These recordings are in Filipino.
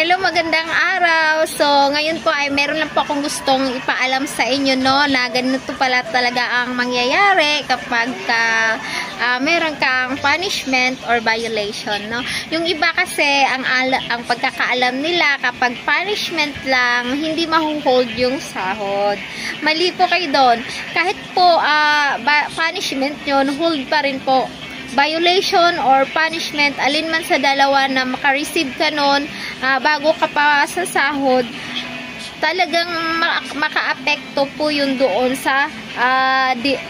Hello, magandang araw. So, ngayon po ay meron lang po akong gustong ipaalam sa inyo, no, na ganito pala talaga ang mangyayari kapag meron kang punishment or violation, no. Yung iba kasi, ang pagkakaalam nila kapag punishment lang, hindi mahuhold yung sahod. Mali po kayo doon. Kahit po punishment yun, hold pa rin po. Violation or punishment, alin man sa dalawa na makareceive ka nun bago ka pa sa sahod, talagang maka-apekto po yun doon sa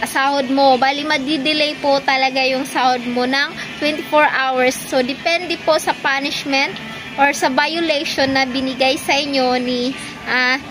sahod mo. Bali, madidelay po talaga yung sahod mo ng 24 hours. So, depende po sa punishment or sa violation na binigay sa inyo ni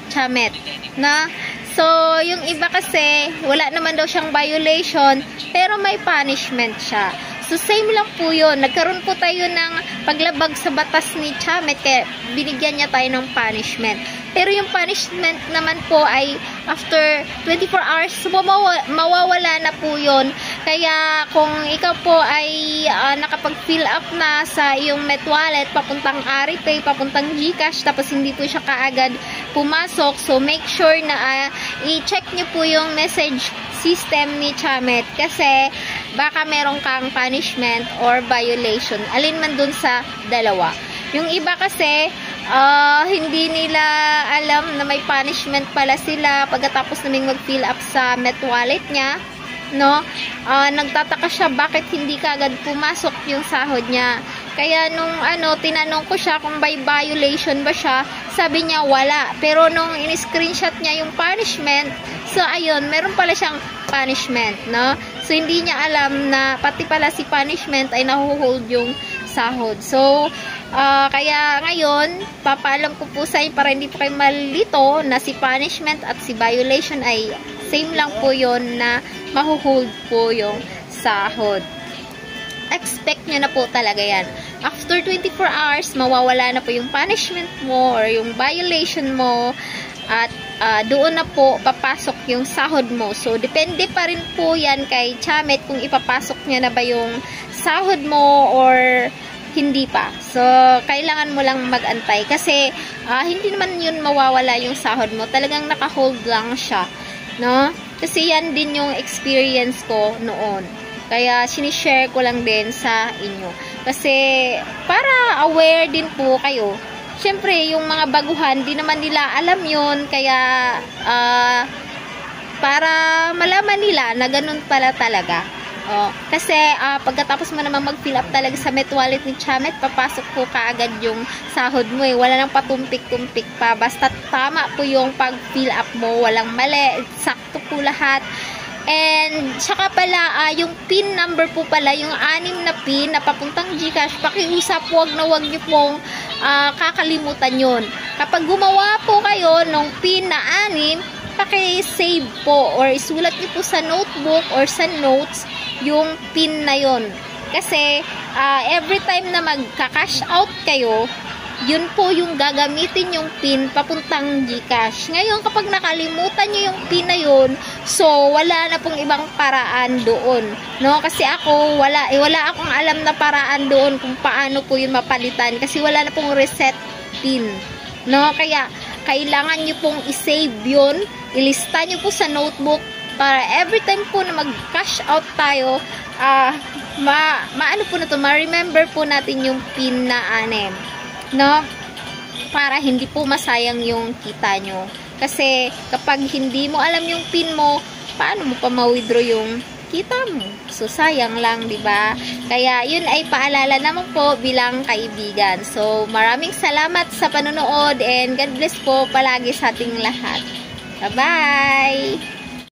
Chamet. Na? So, yung iba kasi, wala naman daw siyang violation, pero may punishment siya. So, same lang po yun. Nagkaroon po tayo ng paglabag sa batas ni Chamet, kaya binigyan niya tayo ng punishment. Pero yung punishment naman po ay after 24 hours, so mawawala na po yun. Kaya kung ikaw po ay nakapag-fill up na sa iyong MetWallet, papuntang Aripay, papuntang GCash, tapos hindi po siya kaagad pumasok, so make sure na i-check nyo po yung message system ni Chamet, kasi baka meron kang punishment or violation, alin man dun sa dalawa. Yung iba kasi hindi nila alam na may punishment pala sila pagkatapos naming mag-fill up sa MetWallet niya, no? Nagtataka siya bakit hindi kaagad pumasok yung sahod niya. Kaya nung tinanong ko siya kung by violation ba siya, sabi niya wala. Pero nung in-screenshot niya yung punishment, so ayun, meron pala siyang punishment, no? So hindi niya alam na pati pala si punishment ay nahuhold yung sahod. So kaya ngayon, papaalam ko po sa inyo para hindi po kayo malito na si punishment at si violation ay same lang po yon, na mahuhold po yung sahod. Expect nyo na po talaga yan. After 24 hours, mawawala na po yung punishment mo or yung violation mo, at doon na po papasok yung sahod mo. So, depende pa rin po yan kay Chamet kung ipapasok niya na ba yung sahod mo or hindi pa. So, kailangan mo lang mag-antay kasi hindi naman yun mawawala yung sahod mo. Talagang naka-hold lang siya, no? Kasi yan din yung experience ko noon. Kaya sinishare ko lang din sa inyo. Kasi para aware din po kayo. Siyempre, yung mga baguhan, di naman nila alam yun. Kaya para malaman nila na ganun pala talaga. Kasi pagkatapos mo naman mag-fill up talaga sa MetWallet ni Chamet, papasok po kaagad yung sahod mo. Wala nang patumpik-tumpik pa. Basta tama po yung pag-fill up mo. Walang mali. Sakto po lahat. And saka pala, yung PIN number po pala, yung 6 na PIN na papuntang GCash, pakiusap, wag nyo pong kakalimutan yun. Kapag gumawa po kayo ng PIN na 6, paki-save po or isulat nyo po sa notebook or sa notes yung PIN na yun. Kasi every time na magka-cash out kayo, yun po yung gagamitin yung PIN papuntang GCash. Ngayon, kapag nakalimutan nyo yung PIN na yun, so wala na pong ibang paraan doon, no? Kasi ako, wala akong alam na paraan doon kung paano po yun mapalitan. Kasi wala na pong reset PIN, no? Kaya, kailangan nyo pong isave yun, ilista nyo po sa notebook, para every time po na mag-cash out tayo, maano po na to, ma-remember po natin yung PIN na 6. No? Para hindi po masayang yung kita nyo. Kasi kapag hindi mo alam yung PIN mo, paano mo pa ma-withdraw yung kita mo? So sayang lang, 'di ba? Kaya yun ay paalala naman po bilang kaibigan. So maraming salamat sa panonood and God bless po palagi sa ating lahat. Bye-bye.